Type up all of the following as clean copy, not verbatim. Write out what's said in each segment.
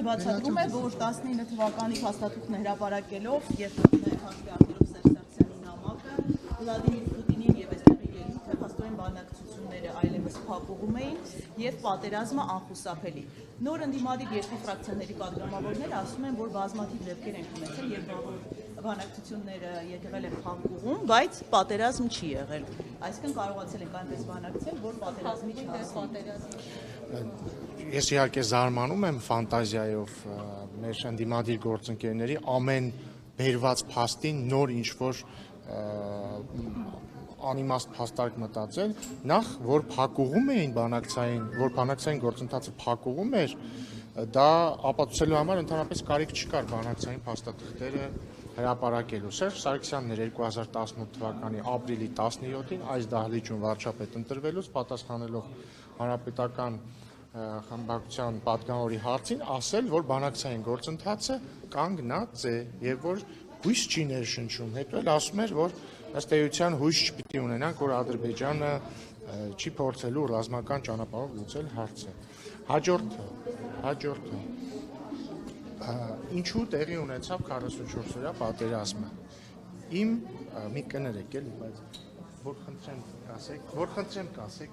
Հաղորդաշարը բացատրում է, որ 19 թվականի փաստաթուղթն հրապարակելով եւ հաշվի առնելով Սերժ Սարգսյանի նամակը, Վլադիմիր Պուտինին եւ այստեղի ելույթը փաստորեն բանակցությունները այլևս փակուղում էին եւ պատերազմը անխուսափելի։ Նոր ընդդիմադիր երկու ֆրակցիաների պատգամավորները ասում են, որ բազմաթիվ դեպքեր են ունեցել, երբ բանակցությունները եղել են փակուղում, բայց պատերազմ չի եղել։ Այսինքն կարողացել ենք այնպես բանակցել, որ պատերազմի չհասնի։ Ես իհարկե զարմանում եմ ֆանտազիայով մեր ընդդիմադիր գործընկերների ամեն բերված փաստին նոր ինչ-որ անիմաստ փաստարկ մտածել, նախ որ փակուղում էին բանակցային գործընթացը փակուղում էր, դա ապացուցելու համար ընդհանրապես կարիք չկար բանակցային փաստաթղթերը հրապարակելու։ Սերժ Սարգսյանն էր 2018 թվականի ապրիլի 17-ին այս դահլիճում վարչապետ ընտրվելուց պատասխանելով հանրապետական խմբակցության պատգամավորի հարցին ասել, որ բանակցային գործընթացը կանգնած է եւ որ հույս չի ներշնչում։ Հետո էլ ասում էր, որ ըստ էության հույս չպիտի ունենանք, որ Ադրբեջանը չի փորձելու ռազմական ճանապարհով լուծել հարցը։ Հաջորդը ինչու տեղի ունեցավ 44-օրյա պատերազմը։ Իմ մի կներեք էլի, բայց որ խնդրեմ կասեք,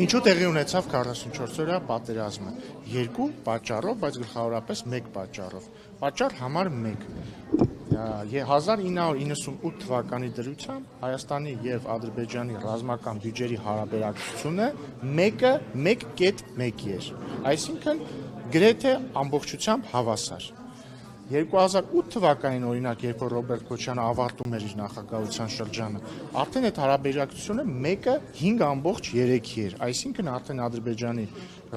Ինչու տեղի ունեցավ 44-օրյա պատերազմը։ Երկու պատճառով, բայց գլխավորապես մեկ պատճառով։ Պատճառ համար 1։ 1998 թվականի դրությամբ Հայաստանի եւ Ադրբեջանի ռազմական բյուջեի հարաբերակցությունը 1.1 էր։ Այսինքն գրեթե ամբողջությամբ հավասար։ 2008 թվականին օրինակ, երբ որ Ռոբերտ Քոչյանը ավարտում էր իր նախագահության շրջանը, արդեն այդ հարաբերակցությունը 1.5 էր, այսինքն արդեն Ադրբեջանի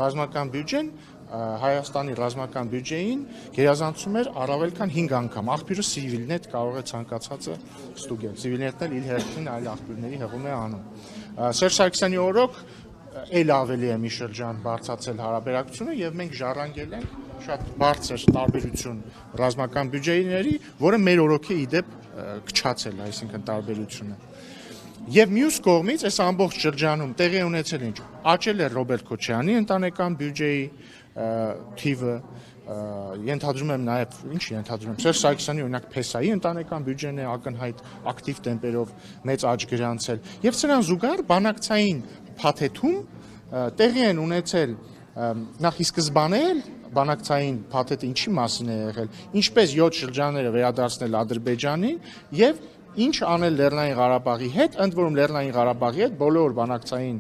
ռազմական բյուջեն Հայաստանի ռազմական բյուջեին գերազանցում էր առավել քան 5 անգամ։ Աղբյուրը Civilnet կարող է ցանկացածը ստուգել։ Civilnet-ն էլ իր հերթին այլ աղբյուրների հղում է անում։ Սերժ Սարգսյանի օրոք էլ ավելի է մի շրջան բարձրացել հարաբերակցությունը եւ մենք ժառանգել ենք շատ բարձր տարբերություն ռազմական բյուջեների, որը մեր օրոք է իդեպ քչացել, այսինքն տարբերությունը։ Եվ մյուս կողմից այս ամբողջ շրջանում տեղի ունեցել ինչ աճել է Ռոբերտ Քոչյանի ընտանեկան բյուջեի թիվը, ենթադրում եմ նաև Սերժ Սարգսյանի օրինակ Փեսայի ընտանեկան բյուջեն է ակնհայտ ակտիվ տեմպերով մեծ աճ գրանցել եւ սրան զուգահեռ բանակցային փաթեթում տեղի են ունեցել նախ ի սկզբանե բանակցային փաթեթը ինչի մասին է եղել, ինչպես 7 շրջանները վերադարձնել Ադրբեջանին եւ ինչ անել Լեռնային Ղարաբաղի հետ, ընդ որում Լեռնային Ղարաբաղի հետ բոլոր բանակցային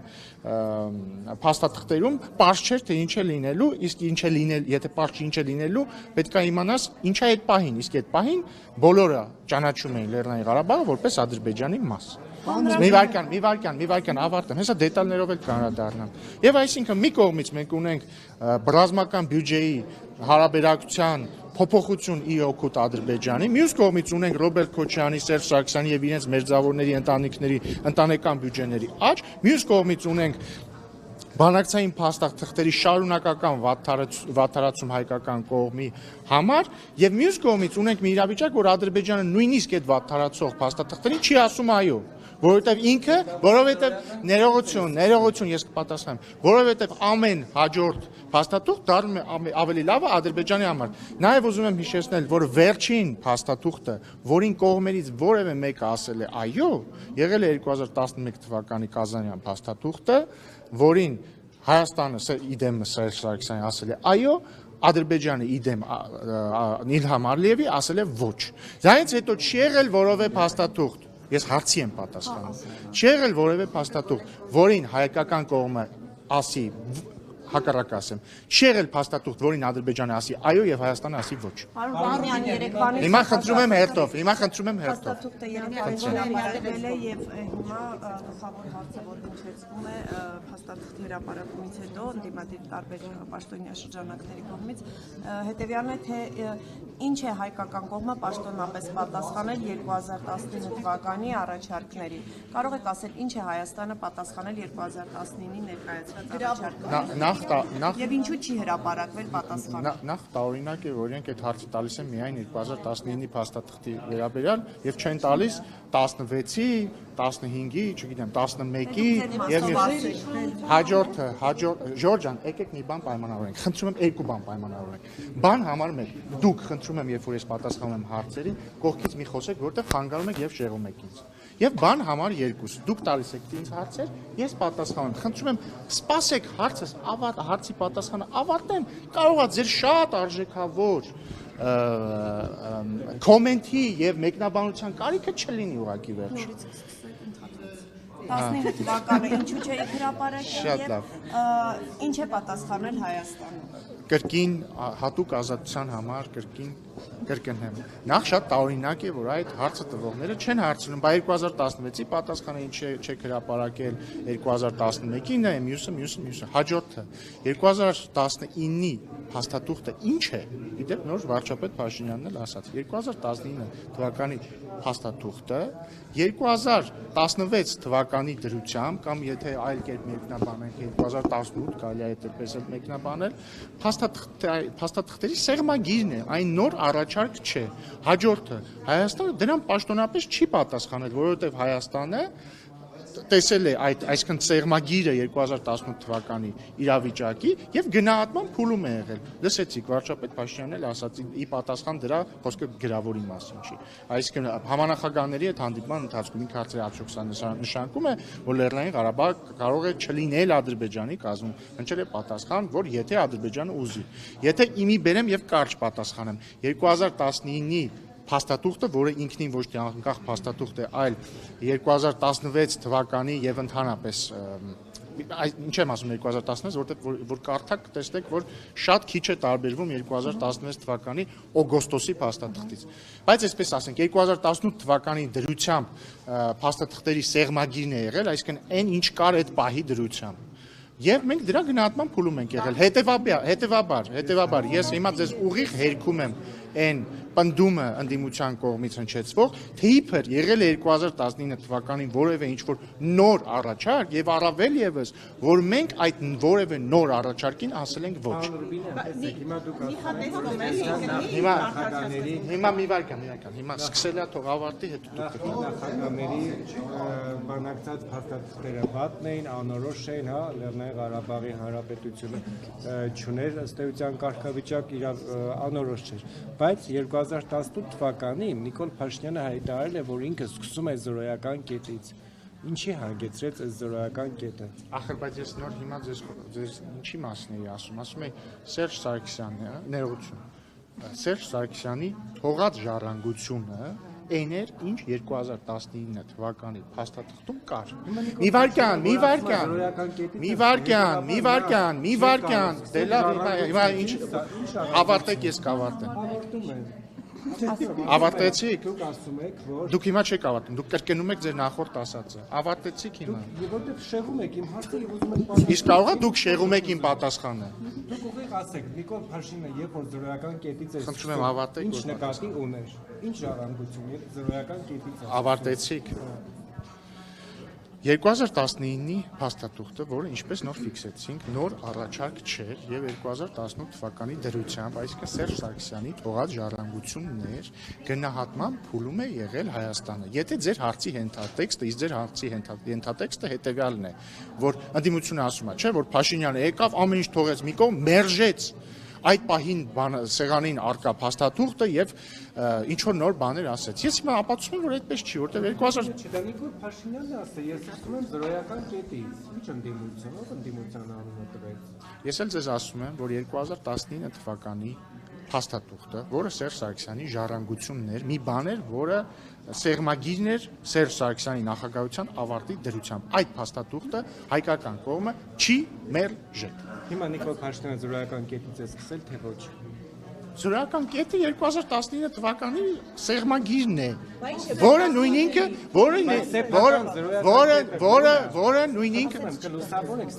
փաստաթղթերում պարզ չէր թե ինչ է լինելու, իսկ ինչ է լինել, եթե պարզ չի ինչ է լինելու, պետք է իմանաս ինչ է այդ պահին, իսկ այդ պահին բոլորը ճանաչում էին Լեռնային Ղարաբաղը որպես Ադրբեջանի մաս։ Մի վարքյան ավարտեմ, հեսա դետալներով էլ կանրադառնամ։ Եվ այսինքն մի կողմից մենք ունենք ռազմական բյուջեի հարաբերակցության փոփոխություն ի օգուտ Ադրբեջանի, մյուս կողմից ունենք Ռոբերտ Քոչյանի, Սերժ Սարգսյանի եւ իրենց մերձավորների ընտանիքների ընտանեկան բյուջեների աճ, մյուս կողմից ունենք բանակցային փաստաթղթերի շարունակական վատթարացում հայկական կողմի համար եւ մյուս կողմից ունենք մի իրավիճակ, որ Ադրբեջանը նույնիսկ այդ վատթարացող փաստաթղթերին չի ասում այո, որովհետեւ ինքը, ներողություն ես կպատասխանեմ, որովհետեւ ամեն հաջորդ փաստաթուղթ դառնում է ավելի լավը Ադրբեջանի համար։ Նաեւ ուզում եմ հիշեցնել, որ վերջին փաստաթուղթը, որին կողմերից որևէ մեկը ասել է այո, եղել է 2011 թվականի Կազանյան փաստաթուղթը, որին Հայաստանը իդեմ Սերժ Սարգսյանը ասել է այո, Ադրբեջանը իդեմ Իլհամ Ալիևի ասել է ոչ։ Դրանից հետո չի եղել որևէ փաստաթուղթ, ես հարցի եմ պատասխանում, չի եղել որևէ փաստաթուղթ, որին հայկական կողմը ասի հակառակ ասեմ, չի եղել փաստաթուղթ, որին Ադրբեջանը ասի այո եւ Հայաստանը ասի ոչ։ Հիմա խնդրում եմ հերթով։ Փաստաթուղթը երեկվանից հրապարակվել է եւ հիմա գլխավոր հարցը, որ հնչեցվում է փաստաթղթի հրապարակումից հետո ընդդիմադիր տարբեր պաշտոնյա շրջանակների կողմից, հետեւյալն է, թե ինչ է հայկական կողմը պաշտոնապես պատասխանել 2019 թվականի առաջարկներին։ Կարող եք ասել ինչ է Հայաստանը պատասխանել 2019-ի ներկայացված առաջարկներին։ Եվ ինչու չի հրապարակվել պատասխանը։ նախ տարօրինակ է, որ իրենք այդ հարցը տալիս են միայն 2019-ի փաստաթղթի վերաբերյալ եւ չեն տալիս 16-ի, 15-ի, չգիտեմ, 11-ի եւ հաջորդը, Ժորժան, եկեք մի բան պայմանավորենք։ Խնդրում եմ երկու բան պայմանավորենք։ Բան համար 1, դուք խնդրում եմ, երբ որ ես պատասխանում եմ հարցերին, կողքից մի խոսեք, որտեղ խանգարում եք եւ շեղում եք ինձ։ Եվ բան համար 2, դուք տալիս եք ինձ հարցեր, ես պատասխանում եմ։ Խնդրում եմ, սպասեք հարցս հարցի պատասխանը ավարտեմ, կարող է ձեր շատ արժեքավոր կոմենտի եւ մեկնաբանության կարիքը չլինի ուղղակի վերջ։ 19 թվականը ինչու չէ հրապարակել Շատ լավ։ եւ ինչ է պատասխանել Հայաստանը։ Կրկին հատուկ ազատության համար կրկնեմ։ Նախ շատ տարօրինակ է, որ այդ հարցը տվողները չեն հարցնում, բայց 2016-ի պատասխանը ինչ չեք հրապարակել 2011-ին է, մյուսը։ Հաջորդը 2019-ի փաստաթուղթը ինչ է։ Իդեպ նոր վարչապետ Փաշինյանն էլ ասաց 2019 թվականի փաստաթուղթը 2016 թվականի դրությամբ կամ եթե այլ կերպ մեկնաբանենք 2018 կարելի է այդպես էլ մեկնաբանել փաստաթղթերի սեղմագիրն է, այն նոր առաջարկ չէ։ Հաջորդը Հայաստանը դրան պաշտոնապես չի պատասխանել, որովհետև Հայաստանը տեսել է այսքան սեղմագիրը 2018 թվականի իրավիճակի եւ գնահատման փուլում է եղել։ Լսեցիք, վարչապետ Փաշինյանն էլ ասաց ի պատասխան դրա խոսքը գրավորի մասին չի։ Այսինքն համանախագահների հետ հանդիպման ընթացքում ինքը հարցրի Արտուշ նշանակում է, որ Լեռնային Ղարաբաղը կարող է չլինել Ադրբեջանի կազմում։ Հնչել է պատասխան, որ եթե Ադրբեջանը ուզի։ Եթե իմի բերեմ եւ կարճ պատասխանեմ 2019-ի փաստաթուղթը, որը ինքնին ոչ թե անկախ փաստաթուղթ է, այլ 2016 թվականի եւ ընդհանրապես ինչ եմ ասում 2016, որտեղ որ կարդակ տեսնեք, որ շատ քիչ է տարբերվում 2016 թվականի օգոստոսի փաստաթղթից։ Բայց այսպես ասենք 2018 թվականի դրությամբ փաստաթղթերի սեղմագիրն է եղել, այսինքն այն ինչ կար այդ պահի դրությամբ։ Եվ մենք դրա գնահատման փուլում ենք եղել։ Հետևաբար ես հիմա ձեզ ուղիղ հերքում եմ այն պնդումը ընդդիմության կողմից հնչեցվող, թե իբր եղել է 2019 թվականին որևէ ինչ-որ նոր առաջարկ եւ առավել եւս, որ մենք այդ որևէ նոր առաջարկին ասել ենք ոչ։ Հիմա մի վարքան, հիմա սկսել է թող ավարտի հետո դուք նախագահների բանակցած փաստաթղթերը վատն էին, անորոշ էին, հա, Լեռնային Ղարաբաղի Հանրապետությունը չուներ ըստ էության կարգավիճակ անորոշ չէր, բայց 2018 թվականին Նիկոլ Փաշինյանը հայտարարել է, որ ինքը սկսում է զրոյական կետից։ Ինչի հանգեցրեց այս զրոյական կետը։ Ախր, բայց ես նոր հիմա ձեզ ինչի մասն էի ասում եմ Սերժ Սարգսյանն է, ներողություն։ Սերժ Սարգսյանի թողած ժառանգությունը այն էր, ինչ 2019 թվականի փաստաթղթում կար։ Մի վարքան, դե լավ, հիմա ինչ ավարտեք, ես կավարտեմ։ Ավարտեցիք։ Դուք ասում եք, որ Դուք հիմա չեք ավարտում, դուք կրկնում եք ձեր նախորդ ասածը։ Ավարտեցիք հիմա։ որտեղ շեղում եք իմ հարցը եւ ուզում եք պատասխանել։ Իսկ կարող է դուք շեղում եք իմ պատասխանը։ Դուք ուղիղ ասեք, Նիկոլ Փաշինյանը երբ որ զրոյական կետից է Խնդրում եմ ավարտեք, ինչ նկատի ուներ։ Ինչ ժառանգություն էր զրոյական կետից։ Ավարտեցիք։ 2019-ի փաստաթուղթը, որը ինչպես նոր ֆիքսեցինք, նոր առաջարկ չէր եւ 2018 թվականի դրությամբ, այսինքն Սերժ Սարգսյանի թողած ժառանգություններ գնահատման փուլում է եղել Հայաստանը։ Եթե ձեր հարցի հենթատեքստը, իսկ ձեր հարցի հենթատեքստը հետեւյալն է, որ ընդդիմությունը ասում է, չէ, որ Փաշինյանը եկավ, ամեն ինչ թողեց մի կողմ, մերժեց այդ պահին սեղանին արկա փաստաթուղթը եւ ինչ որ նոր բաներ ասեց։ Ես հիմա ապացուցում եմ, որ այդպես չի, որտեղ 2000 Դա Նիկոլ Փաշինյանն է ասել, ես ասում եմ զրոյական կետից։ Ինչ ընդդիմության անունը տվեց։ Ես էլ ձեզ ասում եմ, որ 2019 թվականի փաստաթուղթը, որը Սերժ Սարգսյանի ժառանգությունն էր, մի բան էր, որը սեղմագիրն էր Սերժ Սարգսյանի նախագահության ավարտի դրությամբ։ Այդ փաստաթուղթը հայկական կողմը չի մերժել։ Հիմա Նիկոլ Փաշինյանը զրոյական կետից է սկսել, թե ոչ։ Զրոյական կետը 2019 թվականի սեղմագիրն է, որը նույնինքը, որը նույնինքը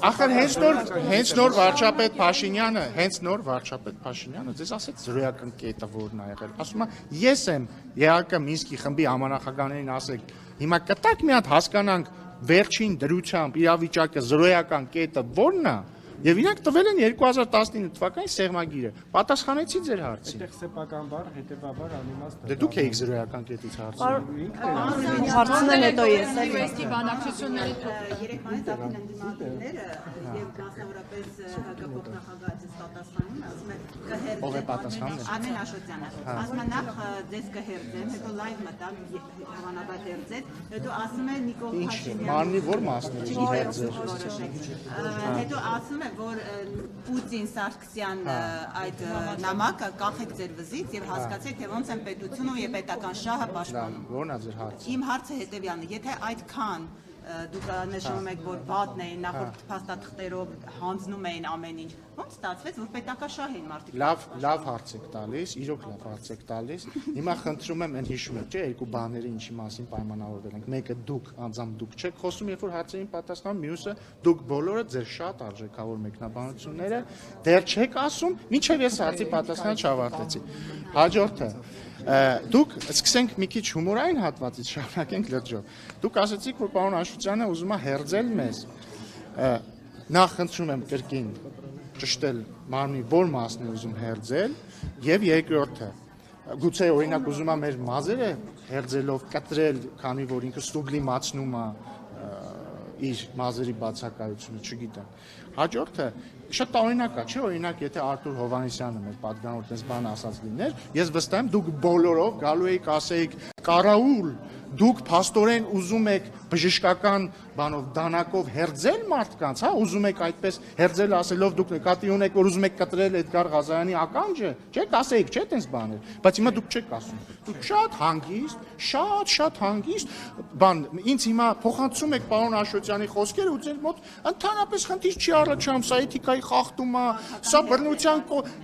ախր հենց նոր վարչապետ Փաշինյանը ձեզ ասեց զրոյական կետը որն է եղել։ Ասում է ես եմ ԵԱԿ Մինսկի խմբի համանախագահներին ասեք, հիմա կտակ մի հատ հասկանանք վերջին դրությամբ իրավիճակը զրոյական կետը որն է։ Եվ իրանք տվել են 2019 թվականի սեղմագիրը։ Պատասխանեցի ձեր հարցին։ Այդտեղ սեփական բառ, հետեւաբար անիմաստ է։ Դե դուք եք զրոյական կետից հարցնում։ Հարցն էլ հետո ես էլ Վեստի բանակցությունների Երեք մանից արդեն ընդդիմադիրները եւ մասնավորապես հակապոտ նախագահը պատասխանում է, ասում է կհերձեն։ Ով է պատասխանում։ Արմեն Աշոտյանը։ Ասում է նախ ձեզ կհերձեն, հետո լայվ մտան, հավանաբար հերձեց, հետո ասում է Նիկոլ Փաշինյանը։ Մարմնի որ մասների հերձեր։ Հետո ասում է, որ Պուտին Սարգսյան այդ նամակը կանխեք ձեր վզից եւ հասկացեք, թե ոնց են պետությունը եւ պետական շահը պաշտպանում։ Որն է ձեր հարցը։ Իմ հարցը հետեւյալն է, եթե այդքան դուք նշում եք, որ վատն էին նախորդ փաստաթղթերով հանձնում էին ամեն ինչ, ոնց ստացվեց, որ պետակաշահ էին մարդիկ։ Լավ հարց եք տալիս, իրոք լավ հարց եք տալիս։ Հիմա խնդրում եմ, այն հիշում եք, չէ, երկու բաները ինչի մասին պայմանավորվել ենք։ Մեկը դուք, անձամբ դուք չեք խոսում, երբ որ հարցերին պատասխանում, մյուսը դուք բոլորը ձեր շատ արժեքավոր մեկնաբանությունները դեռ չեք ասում, մինչև ես հարցի պատասխանը չավարտեցի։ Հաջորդը դուք սկսենք մի քիչ հումորային հատվածից շարունակենք լրջով։ Դուք ասացիք, որ պարոն Աշոտյանը ուզում է հերձել մեզ։ Նախ խնդրում եմ կրկին ճշտել մարմնի որ մասն է ուզում հերձել եւ երկրորդը գուցե օրինակ ուզում է մեր մազերը հերձելով կտրել, քանի որ ինքը սուբլիմացնում է իր մազերի բացակայությունը, չգիտեմ։ Հաջորդը շատ տարօրինակ է, չէ՞, օրինակ եթե Արտուր Հովհաննիսյանը մեր պատգամավորն այս բանը ասած լիներ, ես վստահ եմ դուք բոլորով գալու եք ասեիք կարաուլ, դուք փաստորեն ուզում եք բժշկական բանով դանակով հերձել մարդկանց, հա, ուզում եք այդպես հերձել ասելով դուք նկատի ունեք, որ ուզում եք կտրել Էդգար Ղազարյանի ականջը, չեք ասեիք, չէ՞ տենց բաներ, բայց հիմա դուք չեք ասում։ Դուք շատ հանգիստ, շատ հանգիստ բան, ինձ հիմա փոխանցում եք պարոն Աշոտյանի խոսքերը ու ձեր մոտ ընդհանրապես խնդիր չի առաջանում, սա էթիկայի խախտում է, սա բռնության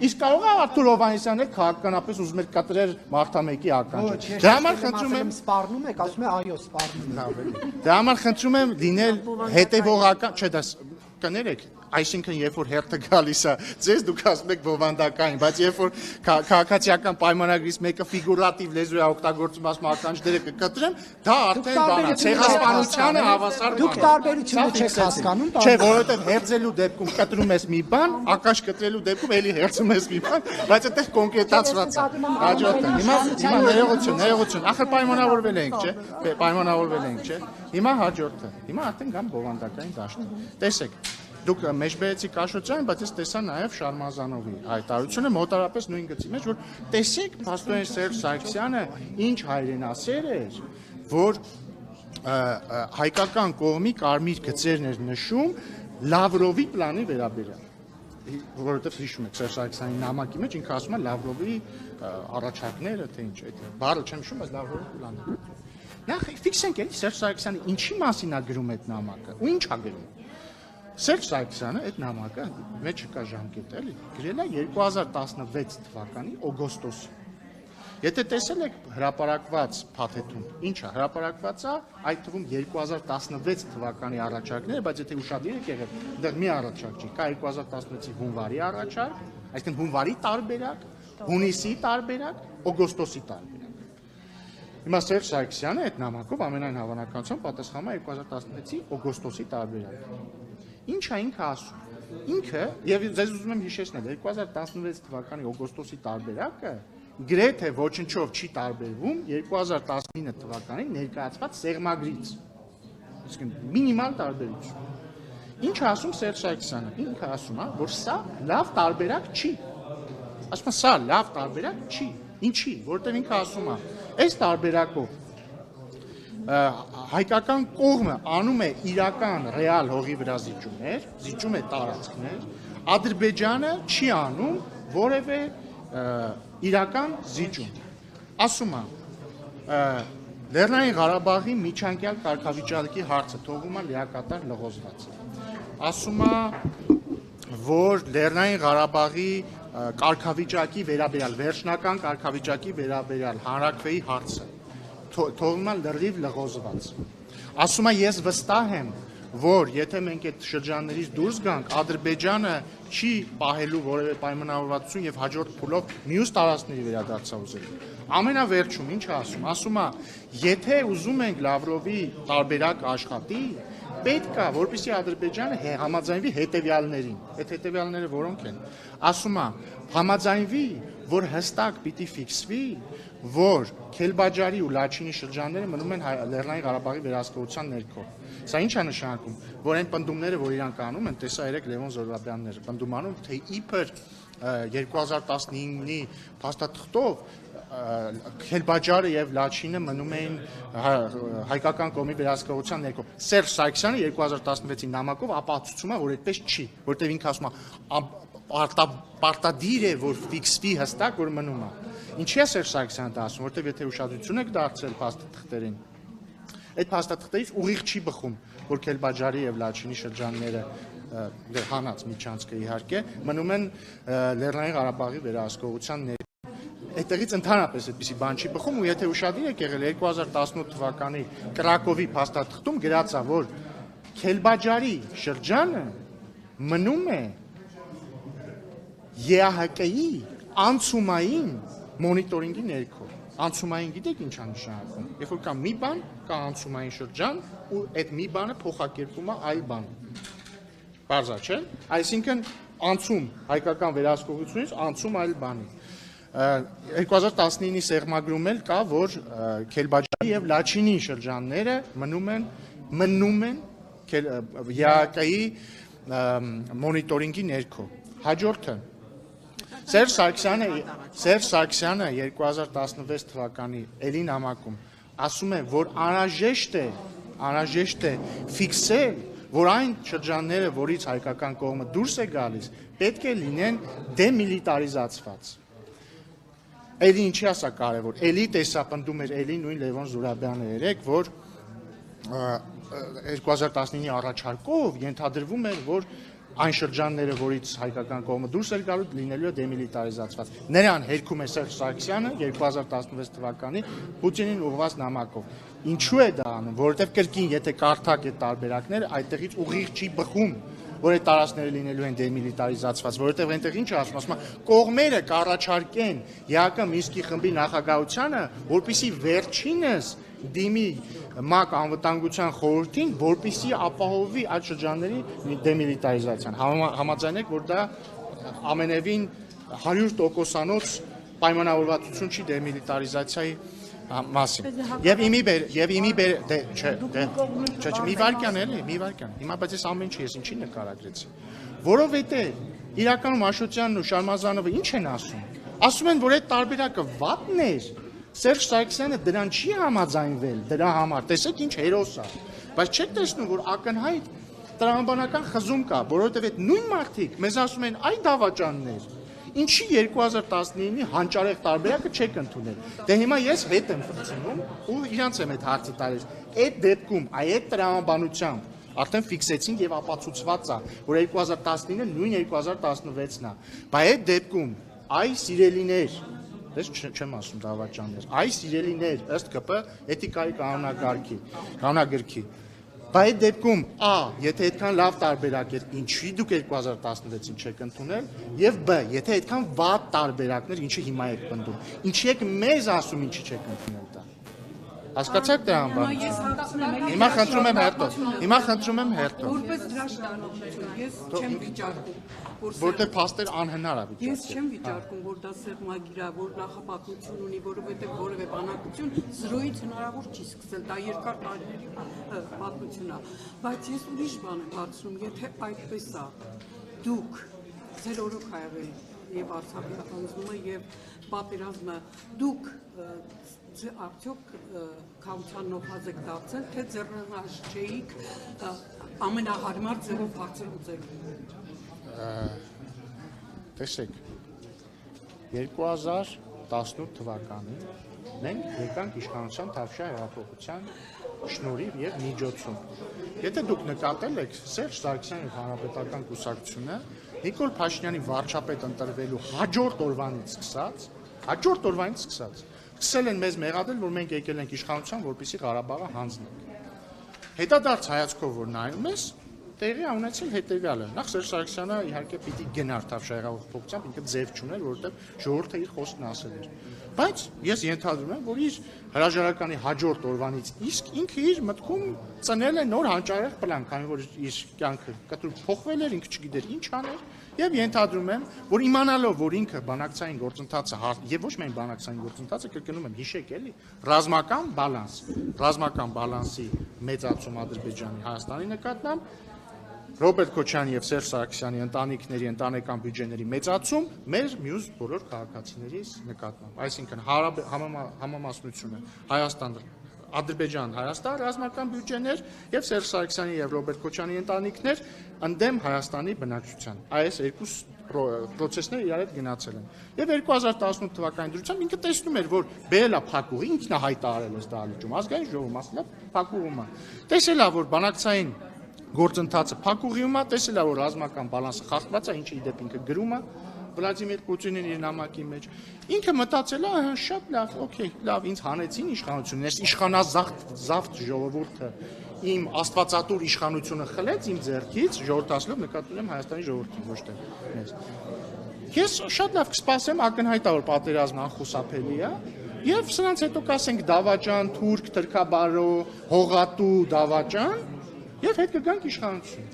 իսկ կարող է Արտուր Հովհաննիսյանը քաղաքականապես ուզում էր կտրել մարդամեկի ականջը։ Դրա համար խնդրում եմ սպառնում եք, ասում է այո, սպառնում։ Լավ է։ Դրա համար խնդրում եմ լինել հետևողական, չէ, դա կներեք, այսինքն երբ որ հերթը գալիս է, ձեզ դուք ասում եք բովանդակային, բայց երբ որ քաղաքացիական պայմանագրից մեկը ֆիգուրատիվ լեզու է օգտագործում, ասում ականջները կկտրեմ, դա արդեն բան է, ցեղասպանությանը հավասար բան է։ Դուք տարբերությունը չեք հասկանում։ Չէ, որովհետև հերձելու դեպքում կտրում ես մի բան, ականջ կտրելու դեպքում էլի հերձում ես մի բան, բայց այդտեղ կոնկրետացված է։ Հաջորդը։ Հիմա ներողություն, ախր պայմանավորվել ենք, չէ՞։ Պայմանավորվել ենք, չէ՞։ Հիմա հաջորդը։ Հիմա արդեն գամ բովանդակային դաշտը։ Տեսեք, դուք մեջբերեցիք Աշոտյանին, բայց ես տեսա նաև Շարմազանովի հայտարարությունը մոտարապես նույն գծի մեջ, որ տեսեք փաստորեն Սերժ Սարգսյանը ինչ հայրենասեր էր, որ հայկական կողմի կարմիր գծերն էր նշում Լավրովի պլանի վերաբերյալ, որովհետև հիշում եք Սերժ Սարգսյանի նամակի մեջ ինքը ասում է Լավրովի առաջարկները, թե ինչ, այդ բառը չեմ հիշում, բայց Լավրովի պլանը։ Նախ ֆիքսենք էլի Սերժ Սարգսյանը ինչի մասին է գրում այդ նամակը ու ինչ է գրում։ Սերժ Սարգսյանը այդ նամակը մեջ կա ժամկետը, էլի, գրել է 2016 թվականի օգոստոսին։ Եթե տեսել եք հրապարակված փաթեթում, ինչ է, հրապարակված է այդ թվում 2016 թվականի առաջարկները, բայց եթե ուշադիր եք եղել, դեռ մի առաջարկ չի, կա 2016-ի հունվարի առաջարկ, այսինքն հունվարի տարբերակ, հունիսի տարբերակ, օգոստոսի տարբերակ։ Հիմա Սերժ Սարգսյանը այդ նամակով ամենայն հավանականությամբ պատասխանում է 2016-ի օգոստոսի տարբերակը։ Ինչ է ինքը ասում։ Ինքը, եւ ձեզ ուզում եմ հիշեցնել, 2016 թվականի օգոստոսի տարբերակը գրեթե ոչնչով չի տարբերվում 2019 թվականին ներկայացված սեղմագրից։ Իսկ մինիմալ տարբերություն։ Ինչ է ասում Սերժ Սարգսյանը։ Ինքը ասում է, որ սա լավ տարբերակ չի։ Ասում է, սա լավ տարբերակ չի։ Ինչի, որտեղ ինքը ասում է, այս տարբերակով հայկական կողմը անում է իրական ռեալ հողի վրա զիջումներ, զիջում է տարածքներ, Ադրբեջանը չի անում որևէ իրական զիջում։ Ասում է, Լեռնային Ղարաբաղի միջանկյալ կարգավիճակի հարցը թողում է լիակատար լղոզված։ Ասում է, որ Լեռնային Ղարաբաղի կարգավիճակի վերաբերյալ, վերջնական կարգավիճակի վերաբերյալ հանրաքվեի հարցը թողնում է լրիվ լղոզված։ Ասում է, ես վստահ եմ, որ եթե մենք այդ շրջաններից դուրս գանք, Ադրբեջանը չի պահելու որևէ պայմանավորվածություն եւ հաջորդ փուլով մյուս տարածքների վերադարձավ ուզելու։ Ամենավերջում ինչ է ասում։ Ասում է, եթե ուզում ենք Լավրովի տարբերակ աշխատի, պետք է, որպեսզի Ադրբեջանը համաձայնվի հետևյալներին։ Այդ հետևյալները որոնք են։ Ասում է, համաձայնվի, որ հստակ պիտի ֆիքսվի, որ Քելբաջարի ու Լաչինի շրջանները մնում են Լեռնային Ղարաբաղի վերահսկողության ներքո։ Սա ինչ է նշանակում, որ այն պնդումները, որ իրանք անում են, տեսա երեք Լևոն Զոհրաբյանները, պնդում անում, թե իբր 2015-ի փաստաթղթով Քելբաջարը եւ Լաչինը մնում էին հայկական կողմի վերահսկողության ներքո։ Սերժ Սարգսյանը 2016-ի նամակով ապացուցում է, որ այդպես չի, որտեղ ինքը ասում է պարտադիր է, որ ֆիքսվի հստակ, որ մնում է։ Ինչի է Սերժ Սարգսյանը դա ասում, որտեղ եթե ուշադրություն եք դարձրել փաստաթղթերին, այդ փաստաթղթերից ուղիղ չի բխում, որ Քելբաջարի եւ Լաչինի շրջանները դեր հանած միջանցքը իհարկե մնում են Լեռնային Ղարաբաղի վերահսկողության ներքո։ Այդտեղից ընդհանրապես այդպիսի բան չի բխում ու եթե ուշադիր եք եղել 2018 թվականի Կրակովի փաստաթղթում գրած է, որ Քելբաջարի շրջանը մնում է ԵԱՀԿ-ի անցումային մոնիտորինգի ներքո։ Անցումային գիտեք ինչ է նշանակում։ Երբ որ կա մի բան, կա անցումային շրջան ու այդ մի բանը փոխակերպում է այլ բան։ Բարձր չէ՞։ Այսինքն անցում հայկական վերահսկողությունից անցում այլ բանի։ 2019-ի սեղմագրում էլ կա, որ Քելբաջարի եւ Լաչինի շրջանները մնում են ԵԱՀԿ-ի մոնիտորինգի ներքո։ Հաջորդը Սերժ Սարգսյանը 2016 թվականի էլի նամակում ասում է, որ անհրաժեշտ է ֆիքսել, որ այն շրջանները, որից հայկական կողմը դուրս է գալիս, պետք է լինեն դեմիլիտարիզացված։ Էլի ինչի ասա կարևոր, էլի տեսապնդում էր էլի նույն Լևոն Զուրաբյանը երեք, որ 2019-ի առաջարկով ենթադրվում էր, որ այն շրջանները, որից հայկական կողմը դուրս էր գալու, լինելու է դեմիլիտարիզացված։ Նրան հերքում է Սերժ Սարգսյանը 2016 թվականի Պուտինին ուղղված նամակով։ Ինչու է դա անում, որովհետև կրկին, եթե կարդակ այդ տարբերակները, այդտեղից ուղիղ չի բխում, որ այդ տարածքները լինելու են դեմիլիտարիզացված, որովհետև այնտեղ ինչ ասում է, կողմերը կառաջարկեն ԵԱՀԿ Մինսկի խմբի նախագահությանը, որպեսզի վերջինս դիմի ՄԱԿ անվտանգության խորհրդին, որպեսզի ապահովի այդ շրջանների դեմիլիտարիզացիան։ Համաձայն եք, որ դա ամենևին 100%-անոց պայմանավորվածություն չի դեմիլիտարիզացիայի մասին։ Եվ մի վարքյան էլի, մի վարքյան։ Հիմա բայց ես ամեն ինչի ես ինչի նկարագրեցի։ Որովհետև իրականում Աշոտյանն ու Շարմազանովը ինչ են ասում։ Ասում են, որ այդ տարբերակը վատն էր։ Սերժ Սարգսյանը դրան չի համաձայնվել, դրա համար, տեսեք ինչ հերոս է, բայց չեք տեսնում, որ ակնհայտ տրամաբանական խզում կա, որովհետև այդ նույն մարդիկ մեզ ասում են այ դավաճաններ, ինչի 2019-ի հանճարեղ տարբերակը չեք ընդունել։ Դե հիմա ես հետ եմ ֆրցնում ու իրանց եմ այդ հարցը տալիս։ Այդ դեպքում, այդ տրամաբանությամբ արդեն ֆիքսեցին եւ ապացուցված է, որ 2019-ը նույն 2016-ն է։ Բայց այդ դեպքում, այ սիրելիներ, ես չեմ ասում դավաճաններ, այ սիրելիներ, ըստ ԿՊ էթիկայի կանոնագրքի։ Բայց այդ դեպքում, եթե այդքան լավ տարբերակ էր, ինչի դուք 2016-ին չեք ընդունել, եւ բ, եթե այդքան վատ տարբերակներ, ինչի հիմա եք պնդում, ինչի եք մեզ ասում, ինչի չեք ընդունել դա։ Հասկացաք դրա անվանը։ Հիմա խնդրում եմ հերթով։ Որպես դրաշտանողություն ես չեմ վիճարկում, որտեղ փաստեր անհնար է վիճարկել։ Ես չեմ վիճարկում, որ դա սեղմագիր է, որ նախապատմություն ունի, որովհետև որևէ բանակություն զրոյից հնարավոր չի սկսել, դա երկար տարիների պատմություն է։ Բայց ես ուրիշ բան եմ հարցնում, եթե այդպես է, դուք ձեր օրոք ա եղել եւ Արցախի հանձնումը եւ պատերազմը, դուք արդյոք քավության նոխազ եք դարձել, թե ձեռնարկեիք ամենահարմար ձևով հարցեր ուծել։ Տեսեք, 2018 թվականին մենք եկանք իշխանության Թավշյա հեղափոխության շնորհիվ եւ միջոցում։ Եթե դուք նկատել եք, Սերժ Սարգսյանի հանրապետական կուսակցությունը Նիկոլ Փաշինյանի վարչապետ ընտրվելու հաջորդ օրվանից սկսած սկսել են մեզ մեղադրել, որ մենք եկել ենք իշխանության, որպեսզի Ղարաբաղը հանձնենք։ Հետադարձ հայացքով որ նայում ես, տեղի ունեցել հետևյալը։ Նախ Սերժ Սարգսյանը իհարկե պիտի գնար Թավշյա ինքը ձև չուներ, որովհետև ժողովուրդը իր խոսքն ասել էր։ Բայց ես ենթադրում եմ, որ իր հրաժարականի հաջորդ օրվանից իսկ ինքը իր մտքում ծնել է նոր հանճարեղ պլան, քանի որ իր կյանքը կտրուկ փոխվել էր, ինքը չգիտեր ինչ աներ, եւ ենթադրում եմ, որ իմանալով, որ ինքը բանակցային գործընթացը եւ ոչ միայն բանակցային գործընթացը, կրկնում եմ, հիշեք էլի, ռազմական բալանսի մեծացում Ադրբեջանի Հայաստանի նկատմամբ Ռոբերտ Քոչարյանի եւ Սերժ Սարգսյանի ընտանիքների ընտանեկան բյուջեների մեծացում մեր մյուս բոլոր քաղաքացիների նկատմամբ, այսինքն համամասնությունը Հայաստան Ադրբեջան-Հայաստան ռազմական բյուջեներ եւ Սերժ Սարգսյանի եւ Ռոբերտ Քոչարյանի ընտանիքներ ընդդեմ Հայաստանի բնակչության։ Այս երկու պրոցեսները իրար հետ գնացել են։ Եվ 2018 թվականի դրությամբ ինքը տեսնում էր, որ բերել է փակուղի, ինքն է հայտարարել այս դահլիճում, ազգային ժողովում ասել է փակուղում է։ Տեսել է, որ բանակցային գործընթացը փակուղիում է, տեսել է, որ ռազմական բալանսը խախտված է, ինչը իդեպ ինքը գրում է Վլադիմիր Պուտինին իր նամակի մեջ։ Ինքը մտածել է, շատ լավ, օքեյ, լավ, ինձ հանեցին իշխանությունն, այս իշխանազավթ ժողովուրդը իմ աստվածատուր իշխանությունը խլեց իմ ձեռքից, ժողովրդացնելով նկատում եմ Հայաստանի ժողովրդին, ոչ թե մեզ։ Ես շատ լավ կսպասեմ, ակնհայտ է, որ պատերազմը անխուսափելի է, եւ սրանց հետո կասենք դավաճան, թուրք, թրքաբարո, հողատու դավաճան, եւ հետ կգանք իշխանություն։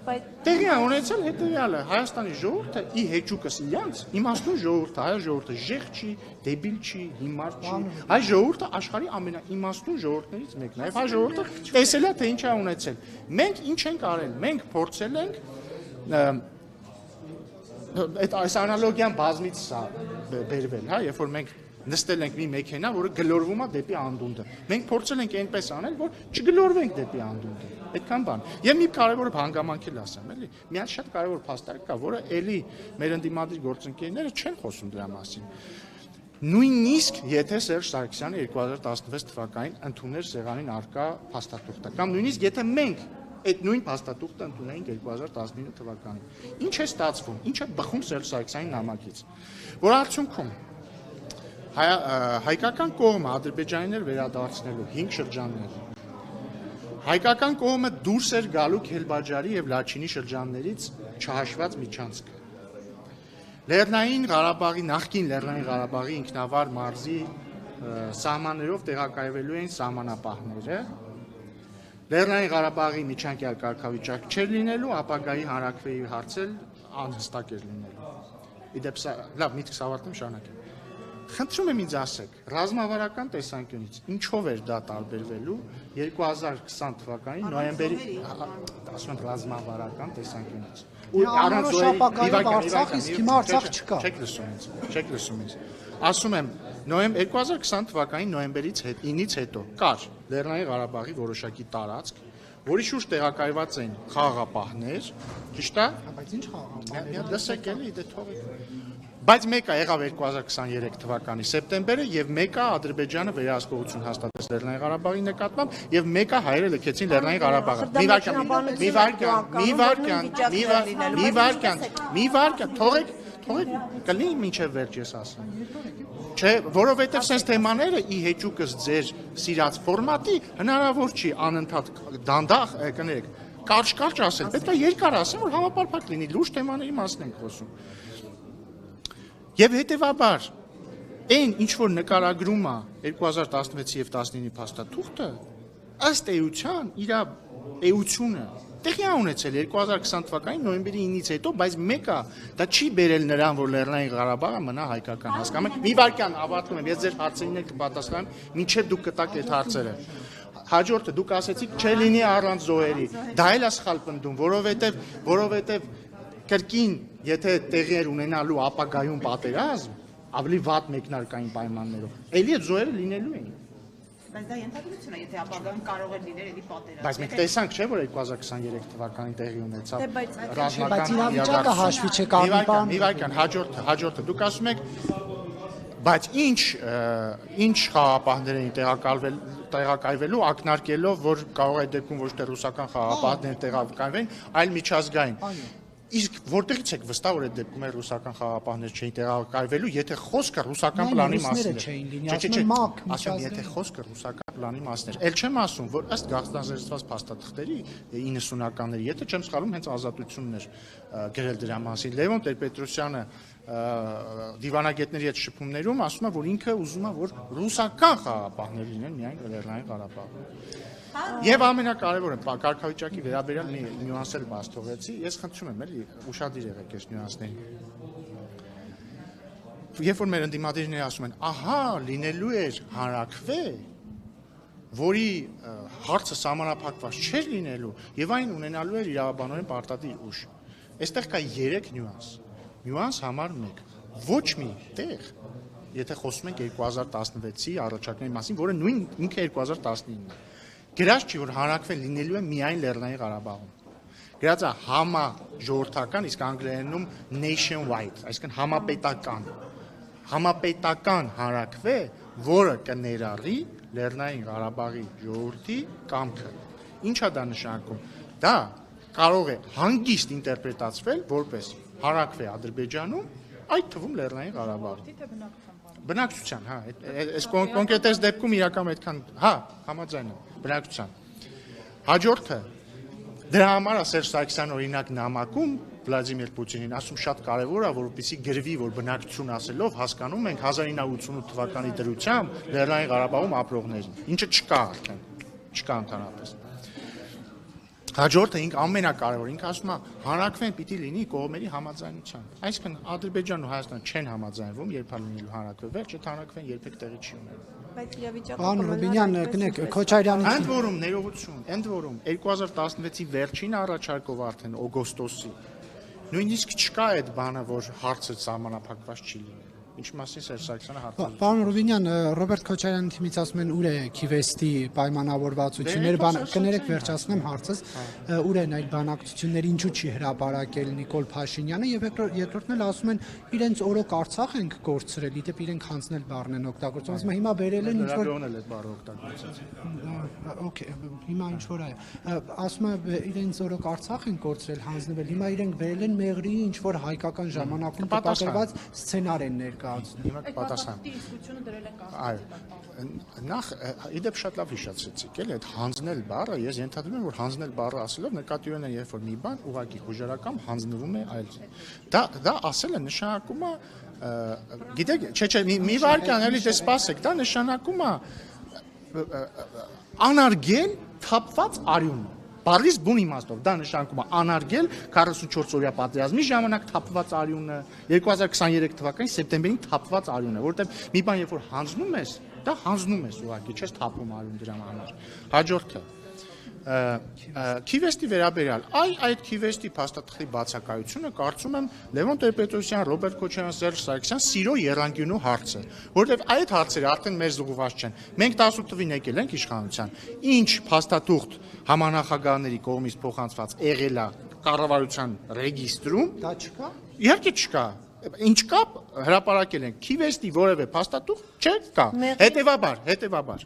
Տեղի է ունեցել հետևյալը, Հայաստանի ժողովուրդը ի հեճուկս իրանց իմաստուն ժողովուրդը, հայ ժողովուրդը ժեղ չի, դեբիլ չի, հիմար չի, հայ ժողովուրդը աշխարհի ամենաիմաստուն ժողովուրդներից մեկն է, եւ հայ ժողովուրդը տեսել է թե ինչ է ունեցել։ Մենք ինչ ենք արել, մենք փորձել ենք այս անալոգիան բազմից բերվել, հա, երբ որ մենք նստել ենք մի մեքենա, որը գլորվում է դեպի անդունդը։ Մենք փորձել ենք այնպես անել, որ չգլորվենք դեպի անդունդը։ Այդքան բան։ Եվ մի կարևոր հանգամանք էլ ասեմ, էլի։ Մի հատ շատ կարևոր փաստարկ կա, որը էլի մեր ընդդիմադիր գործընկերները չեն խոսում դրա մասին։ Նույնիսկ եթե Սերժ Սարգսյանը 2016 թվականին ընդուներ Սեղանին արկա փաստաթուղթը, կամ նույնիսկ եթե մենք այդ նույն փաստաթուղթը ընդունեինք 2019 թվականին։ Ինչ է ստացվում, ինչ է բխում Սերժ Սարգսյանի նամակից, որ արդյունքում հայկական կողմը ադրբեջանիներ վերադարձնելու 5 շրջաններ։ Հայկական կողմը դուրս էր գալու Քելբաջարի եւ Լաչինի շրջաններից չհաշված միջանցքը։ Լեռնային Ղարաբաղի նախկին Լեռնային Ղարաբաղի ինքնավար մարզի սահմաններով տեղակայվելու են սահմանապահները։ Լեռնային Ղարաբաղի միջանկյալ կարգավիճակ չէր լինելու, ապագայի հանրաքվեի հարցել անհստակ էր լինելու։ Իդեպ լավ միտքս ավարտեմ շարունակեմ։ Խնդրում եմ ինձ ասեք, ռազմավարական տեսանկյունից ինչով էր դա տարբերվելու 2020 թվականի նոյեմբերի, ասում եմ ռազմավարական տեսանկյունից։ Չեք լսում ինձ։ Ասում եմ 2020 թվականի նոյեմբերից 9-ից հետո կար Լեռնային Ղարաբաղի որոշակի տարածք, որի շուրջ տեղակայված էին խաղաղապահներ, ճիշտ է։ Բայց ինչ խաղաղապահներ։ Լսեք էլի, դե թողեք։ Բայց մեկը եղավ 2023 թվականի սեպտեմբերը եւ մեկը Ադրբեջանը վերահսկողություն հաստատեց Լեռնային Ղարաբաղի նկատմամբ եւ մեկը հայերը լքեցին Լեռնային Ղարաբաղը։ Մի վարքան, թողեք կլինի մինչեւ վերջ ես ասեմ։ Չէ, որովհետեւ sense թեմաները ի հեճուկս ձեր սիրած ֆորմատի հնարավոր չի անընդհատ դանդաղ կներեք կարճ ասել, պետք է երկար ասեմ, որ համապարփակ լինի, լուրջ թեմաների մասին ենք խոսում։ Եվ հետևաբար, այն ինչ որ նկարագրում է 2016 եւ 19-ի փաստաթուղթը, ըստ էության իր էությունը տեղի ունեցել 2020 թվականի նոյեմբերի 9-ից հետո, բայց մեկը դա չի բերել նրան, որ Լեռնային Ղարաբաղը մնա հայկական հասկանում։ Մի վարքյան ավարտում եմ, ես ձեր հարցերին էլ կպատասխանեմ, մինչեւ դուք կտաք այդ հարցերը։ Հաջորդը դուք ասեցիք չէ լինի առանց զոհերի։ Դա էլ է սխալ պնդում, որովհետեւ կրկին, եթե տեղեր ունենալու ապագայում պատերազմ, ավելի վատ մեկնարկային պայմաններով, էլի այդ զոհերը լինելու էին։ Բայց դա ենթադրություն է, եթե ապագայում կարող է լինել էլի պատերազմ։ Բայց մենք տեսանք, չէ, որ 2023 թվականին տեղի ունեցավ Բայց իրավիճակը հաշվի չկար մի բան։ Մի վարքան, հաջորդը դուք ասում եք, բայց ինչ խաղաղապահներ էին տեղակայվելու, ակնարկելով, որ կարող է դեպքում ոչ թե ռուսական խաղաղապահներ տեղակայվեն, այլ միջազգային։ Իսկ որտեղից եք վստահ որ այդ դեպքում ռուսական խաղապահներ չէին տեղակայվելու, եթե խոսքը ռուսական պլանի մասին էր։ Եթե խոսքը ռուսական պլանի մասին էր։ Էլ չեմ ասում, որ ըստ գաղտնազերծված փաստաթղթերի 90-ականների, եթե չեմ սխալվում, հենց Ազատությունն էր գրել դրա մասին։ Լևոն Տեր-Պետրոսյանը դիվանագետների հետ շփումներում ասում է, որ ինքը ուզում է, որ ռուսական խաղապահներ լինեն միայն Լեռնային Ղարաբաղում։ Եվ ամենակարևորը կարգավիճակի վերաբերյալ մի նյուանսեր բաց թողեցի, ես խնդրում եմ էլի ուշադիր եղեք այս նյուանսներին։ Երբ որ մեր ընդդիմադիրները ասում են, ահա, լինելու էր հանրաքվե, որի հարցը սահմանափակված չէր լինելու, եւ այն ունենալու էր իրավաբանորեն պարտադիր ուժ։ Այստեղ կա 3 նյուանս։ Նյուանս համար 1. Ոչ մի տեղ, եթե խոսում ենք 2016-ի առաջարկների մասին, որը նույն ինքը 2019-ն է։ Գրած չի, որ հանրաքվեն լինելու է միայն Լեռնային Ղարաբաղում։ Գրած է համաժողովրդական, իսկ անգլերենում nationwide, այսինքն համապետական հանրաքվե, որը կներառի Լեռնային Ղարաբաղի ժողովրդի կամքը։ Ինչա դա նշանակում։ Դա կարող է հանգիստ ինտերպրետացվել որպես հանրաքվե Ադրբեջանում, այդ թվում Լեռնային Ղարաբաղում։ Բնակչության, հա, այս կոնկրետ դեպքում իրական այդքան, հա, համաձայն եմ, բնակչության։ Հաջորդը դրա համար է Սերժ Սարգսյանը օրինակ նամակում Վլադիմիր Պուտինին ասում շատ կարևոր է, որպեսզի գրվի, որ բնակչություն ասելով հասկանում ենք 1988 թվականի դրությամբ Լեռնային Ղարաբաղում ապրողներին, ինչը չկա արդեն, չկա ընդհանրապես։ Հաջորդը ինք ամենակարևոր, ինքը ասում է հանրաքվեն պիտի լինի կողմերի համաձայնությամբ։ Այսինքն Ադրբեջանն ու Հայաստանը չեն համաձայնվում, երբ լինելու հանրաքվե, վերջ այդ հանրաքվեն երբեք տեղի չի ունենա։ Բայց իրավիճակը Պարոն Ռուբինյան, գնեք Քոչարյանի Ընդ որում ներողություն, ընդ որում 2016-ի վերջին առաջարկով արդեն օգոստոսի նույնիսկ չկա այդ բանը, որ հարցը սահմանափակված չի լինի։ Ինչ մասին Սերժ Սարգսյանը հարցնում։ Պարոն Ռուբինյան, Ռոբերտ Քոչարյանի թիմից ասում են ուր է Քիվեստի պայմանավորվածությունները, կներեք վերջացնեմ հարցս, ուր են այդ բանակցությունները, ինչու չի հրապարակել Նիկոլ Փաշինյանը եւ երկրորդն էլ ասում են իրենց օրոք Արցախ ենք կորցրել, իդեպ իրենք հանձնել բառն են օգտագործում, ասում են հիմա բերել են ինչ որ այդ բառը օգտագործած։ Okay, հիմա ինչ որ է, ասում է իրենց օրոք Արցախ են կորցրել, հանձնվել, հիմա իրենք բերել են Մեղրի ինչ որ հայկական ժամանակում տպագրված սցենար են ներկայացնում։ Հիմա պատասխան։ Այո, նախ իդեպ շատ լավ հիշեցիք, էլի այդ հանձնել բառը, ես ենթադրում եմ, որ հանձնել բառը ասելով նկատի ունեն, երբ որ մի բան ուղղակի հուժարական հանձնվում է այլ։ Դա ասելը նշանակում է, գիտեք, չէ, մի վարքյան էլի դե սպասեք, դա նշանակում է անարգել թափված արյուն։ Բառից բուն իմաստով դա նշանակում է անարգել 44-օրյա պատերազմի ժամանակ թափված արյունը 2023 թվականի սեպտեմբերին թափված արյունը, որովհետև մի բան երբ որ հանձնում ես, դա հանձնում ես ուղղակի, չես թափում արյուն դրա համար։ Հաջորդը Քիվեստի վերաբերյալ, այդ Քիվեստի փաստաթղթի բացակայությունը կարծում եմ Լևոն Տեր-Պետրոսյան, Ռոբերտ Քոչարյան, Սերժ Սարգսյան սիրո եռանկյունու հարց է, որովհետև այդ հարցերը արդեն մեր զուգված չեն։ Մենք 18 թվին եկել ենք իշխանության, ինչ փաստաթուղթ համանախագահների կողմից փոխանցված եղել է կառավարության ռեգիստրում, Դա չկա։ Իհարկե չկա։ Ինչ կա հրապարակել են Քիվեստի որևէ փաստաթուղթ չկա։ Հետևաբար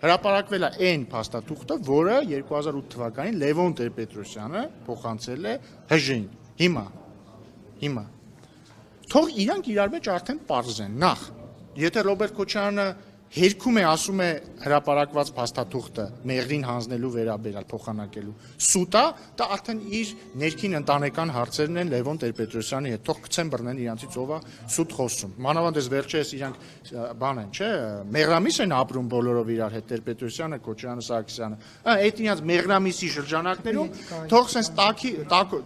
հրապարակվել է այն փաստաթուղթը, որը 2008 թվականին Լևոն Տեր-Պետրոսյանը փոխանցել է ՀԺ-ին։ Հիմա թող իրանք իրար մեջ արդեն պարզեն։ Նախ, եթե Ռոբերտ Քոչարյանը հերքում է, ասում է հրապարակված փաստաթուղթը Մեղրին հանձնելու վերաբերյալ փոխանակելու սուտա, դա արդեն իր ներքին ընտանեկան հարցերն են Լևոն Տեր-Պետրոսյանի հետ, թող գցեն բռնեն իրանցից ով է սուտ խոսում։ Մանավանդ վերջերս իրանք բան են, չէ, մեղրամիս են ապրում բոլորով իրար հետ Տեր-Պետրոսյանը, Քոչարյանը, Սարգսյանը։ Այդ իրանց մեղրամիսի շրջանակներում թող սենց տակի,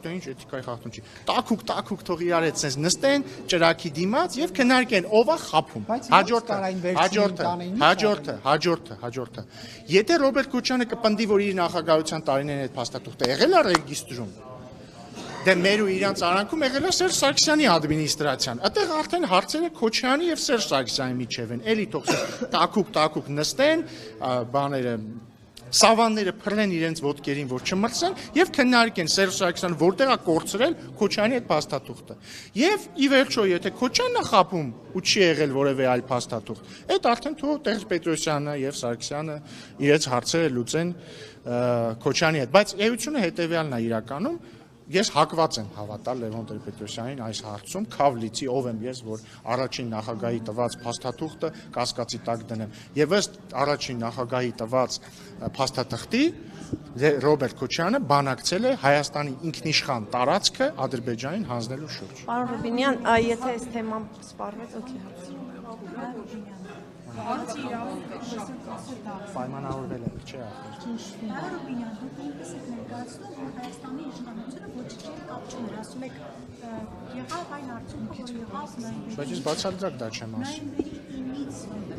ինչ էթիկայի խախտում չի։ Տակուկ թող իրար հետ սենց նստեն ճրակի դիմաց եւ քննարկեն ով է խափում։ Հաջորդը։ Եթե Ռոբերտ Քոչարյանը կպնդի, որ իր նախագահության տարիներին այդ փաստաթուղթը եղել է ռեգիստրում, դե մեր ու իրանց արանքում եղել է Սերժ Սարգսյանի ադմինիստրացիան։ Այդտեղ արդեն հարցերը Քոչարյանի եւ Սերժ Սարգսյանի միջև են։ Էլի թող տակուկ նստեն, բաները Սավանները փռնեն իրենց ոտքերին, որ չմրցեն եւ քննարկեն Սերժ Սարգսյանը որտեղ է կորցրել Քոչարյանի այդ փաստաթուղթը։ Եվ ի վերջո, եթե Քոչարյանն է խափում ու չի եղել որևէ այլ փաստաթուղթ, այդ արդեն թող Տեր-Պետրոսյանը եւ Սարգսյանը իրենց հարցերը լուծեն Քոչարյանի հետ։ Բայց էությունը հետեւյալն է իրականում, Ես հակված եմ հավատալ Լևոն Տեր-Պետրոսյանին այս հարցում, քավ լիցի ով եմ ես, որ առաջին նախագահի տված փաստաթուղթը կասկածի տակ դնեմ։ Եվ ըստ առաջին նախագահի տված փաստաթղթի Ռոբերտ Քոչարյանը բանակցել է Հայաստանի ինքնիշխան տարածքը Ադրբեջանին հանձնելու շուրջ։ Պարոն Ռուբինյան, եթե այս թեման սպառվեց, օքեյ, Պայմանավորվել է, չէ՞ ախր։ Պարոն Ռուբինյան, դուք ինքս եք ներկայացնում, որ Հայաստանի իշխանությունը ոչ չի կապ չուներ, ասում եք եղավ այն արդյունքը, որ եղավ Բայց ես բացարձակ դա չեմ ասում։ նոյեմբերի 9-ից հետո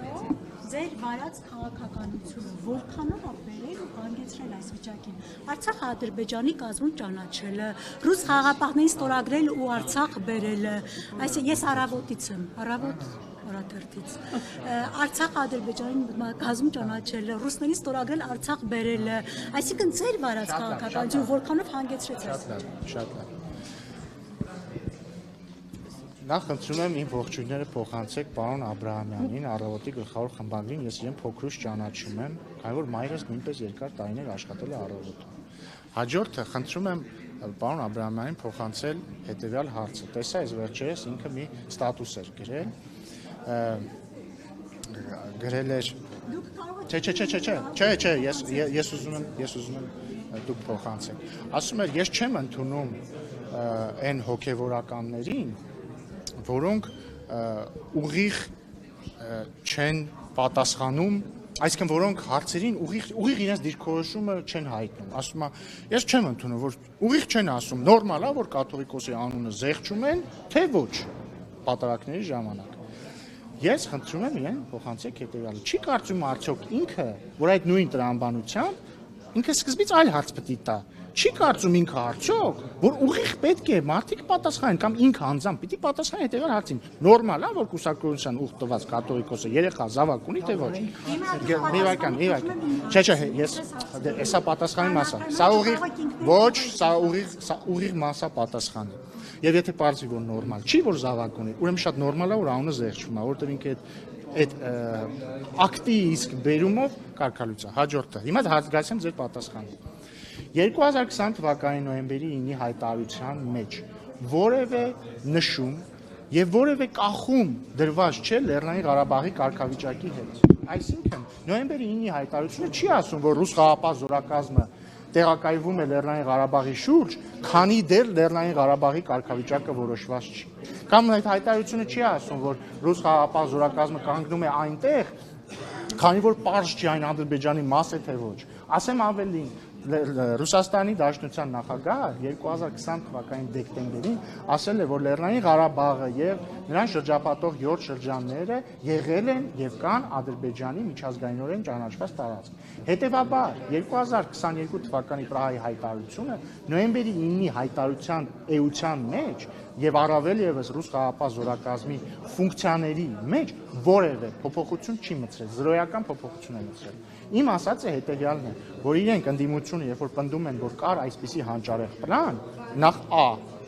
ձեր վարած քաղաքականությունը որքանով է բերել ու հանգեցրել այս վիճակին։ Արցախը Ադրբեջանի կազմում ճանաչելը, ռուս խաղաղապահներին ստորագրել ու Արցախ բերելը, այսինքն ես առավոտից եմ, առավոտ օրաթերթից։ Արցախը Ադրբեջանի կազմում ճանաչելը, ռուսներին ստորագրել Արցախ բերելը, այսինքն ձեր վարած քաղաքականությունը որքանով հանգեցրեց այս վիճակին։ Շատ լավ։ Նախ խնդրում եմ իմ ողջույնները փոխանցեք պարոն Աբրահամյանին, Առավոտի գլխավոր խմբագրին, ես իրեն փոքրուց ճանաչում եմ, քանի որ մայրս նույնպես երկար տարիներ աշխատել է Առավոտում։ Հաջորդը խնդրում եմ պարոն Աբրահամյանին փոխանցել հետևյալ հարցը։ Տեսա, այս վերջերս ինքը մի ստատուս էր գրել, գրել էր Չէ, ես ուզում եմ դուք փոխանցեք։ Ասում էր, ես չեմ ընդունում այն հոգևորականներին, որոնք ուղիղ չեն պատասխանում, այսինքն որոնք հարցերին ուղիղ իրենց դիրքորոշումը չեն հայտնում։ Ասում է, ես չեմ ընդունում, որ ուղիղ չեն ասում, նորմալ է, որ կաթողիկոսի անունը զեղչում են, թե ոչ պատարակների ժամանակ։ Ես խնդրում եմ իրեն փոխանցեք հետևյալը։ Չի կարծում արդյոք ինքը, որ այդ նույն տրամաբանությամբ ինքը սկզբից այլ հարց պետք է տա։ Չի կարծում ինքը արդյոք, որ ուղիղ պետք է մարդիկ պատասխանեն կամ ինքը անձամբ պիտի պատասխանի հետևյալ հարցին։ Նորմալ է, որ կուսակցության ուղղ տված կաթողիկոսը երեխա զավակ ունի, թե ոչ։ Մի վայրկյան։ Չէ, ես հեսա պատասխանի մասա։ Սա ուղիղ ոչ, սա ուղիղ մասա պատասխանի։ Եվ եթե պարզվի, որ նորմալ չի, որ զավակ ունի, ուրեմն շատ նորմալ է, որ անունը զեղչվում է, որովհետև ինքը այդ ակտի իսկ բերումով կարգալույց է։ Հաջորդը։ Հիմա հասկացեմ ձեր պատասխանը։ 2020 թվականի նոյեմբերի 9-ի հայտարարության մեջ որևէ նշում եւ որևէ կախում դրված չէ Լեռնային Ղարաբաղի կարգավիճակի հետ։ Այսինքն նոյեմբերի 9-ի հայտարարությունը չի ասում, որ ռուս խաղաղապահ զորակազմը տեղակայվում է Լեռնային Ղարաբաղի շուրջ, քանի դեռ Լեռնային Ղարաբաղի կարգավիճակը որոշված չի։ Կամ այդ հայտարարությունը չի ասում, որ ռուս խաղաղապահ զորակազմը կանգնում է այնտեղ, քանի որ պարզ չի այն Ադրբեջանի մաս է թե ոչ։ Ասեմ ավելին, Ռուսաստանի Դաշնության նախագահը 2020 թվականի դեկտեմբերին ասել է, որ Լեռնային Ղարաբաղը եւ նրան շրջապատող 7 շրջանները եղել են եւ կան Ադրբեջանի միջազգայինորեն ճանաչված տարածք։ Հետևաբար 2022 թվականի Պրահայի հայտարարությունը նոյեմբերի 9-ի հայտարարության էության մեջ եւ առավել եւս ռուս խաղաղապահ զորակազմի ֆունկցիաների մեջ որևէ փոփոխություն չի մտցրել, զրոյական փոփոխություն է մտցրել։ Իմ ասածը հետեւյալն է, որ իրենք ընդդիմությունը, երբ որ պնդում են, որ կար այսպիսի հանճարեղ պլան, նախ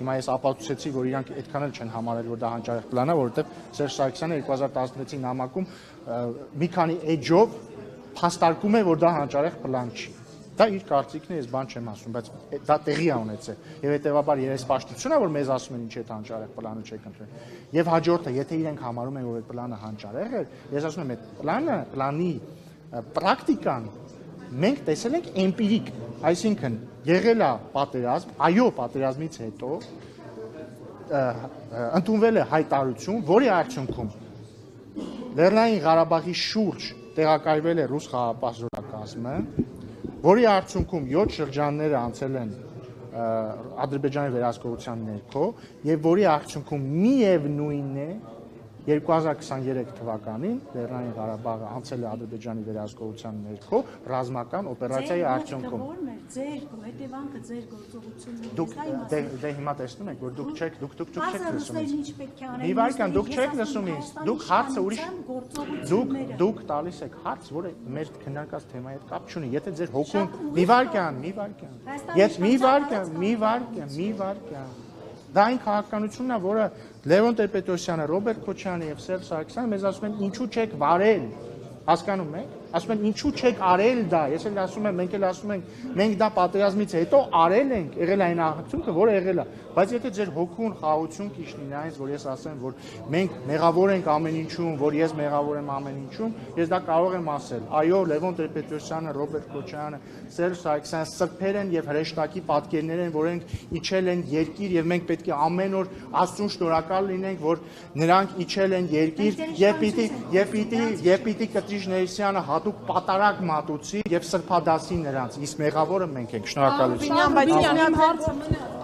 հիմա ես ապացուցեցի, որ իրանք այդքան էլ չեն համարել, որ դա հանճարեղ պլան է, որովհետեւ Սերժ Սարգսյանը 2016-ի նամակում մի քանի էջով փաստարկում է, որ դա հանճարեղ պլան չի։ Դա իր կարծիքն է, ես բան չեմ ասում, բայց դա տեղի է ունեցել։ Եվ հետեւաբար երեսպաշտությունն է, որ մեզ ասում են ինչ է հանճարեղ պլանը չեք ընտրել։ Եվ հաջորդը, եթե իրենք համարում են, որ այդ պլանը հանճարեղ է, ես ասում եմ, այդ պլանի պրակտիկան մենք տեսել ենք էմպիրիկ, այսինքն եղել է պատերազմ, այո, պատերազմից հետո ընդունվել է հայտարարություն, որի արդյունքում Լեռնային Ղարաբաղի շուրջ տեղակայվել է ռուս խաղաղապահ զորակազմը, որի արդյունքում 7 շրջանները անցել են Ադրբեջանի վերահսկողության ներքո եւ որի արդյունքում միևնույնն է 2023 թվականին Լեռնային Ղարաբաղը անցել է Ադրբեջանի վերահսկողության ներքո ռազմական օպերացիայի արդյունքում։ Ձեր հետևանքը, ձեր գործողությունները։ Դե հիմա տեսնում եք, որ դուք չեք լսում ինձ։ Ինչ պետք է անել։ Մի վայրկյան, դուք չեք լսում ինձ։ Դուք հարցը ուրիշ դուք տալիս եք հարց, որը մեր քննարկած թեմայի հետ կապ չունի։ Եթե ձեր հոգուն մի վայրկյան։ Դա այն քաղաքականությունն է, որը Լևոն Տեր-Պետրոսյանը, Ռոբերտ Քոչարյանը եւ Սերժ Սարգսյանը մեզ ասում են ինչու չեք վարել։ Հասկանում եք։ ասում են ինչու չեք արել դա, ես էլ ասում եմ, մենք էլ ասում ենք, մենք դա պատերազմից հետո արել ենք, եղել է այն արդյունքը, որը եղել է, բայց եթե ձեր հոգուն խաղաղություն քիչ լինի այնց, որ ես ասեմ, որ մենք մեղավոր ենք ամեն ինչում, որ ես մեղավոր եմ ամեն ինչում, ես դա կարող եմ ասել։ Այո, Լևոն Տեր-Պետրոսյանը, Ռոբերտ Քոչարյանը, Սերժ Սարգսյանը սրբեր են եւ հրեշտակի պատկերներ են, որոնք իջել են երկիր եւ մենք պետք է ամեն օր Աստծուն շնորհակալ լինենք, որ նրանք իջել են երկիր եւ պիտի Կտրիժ Ներսյանը հատուկ պատարակ մատուցի եւ սրբադասի նրանց։ Իսկ մեղավորը մենք ենք։ Շնորհակալություն։ Բայց իմ հարցը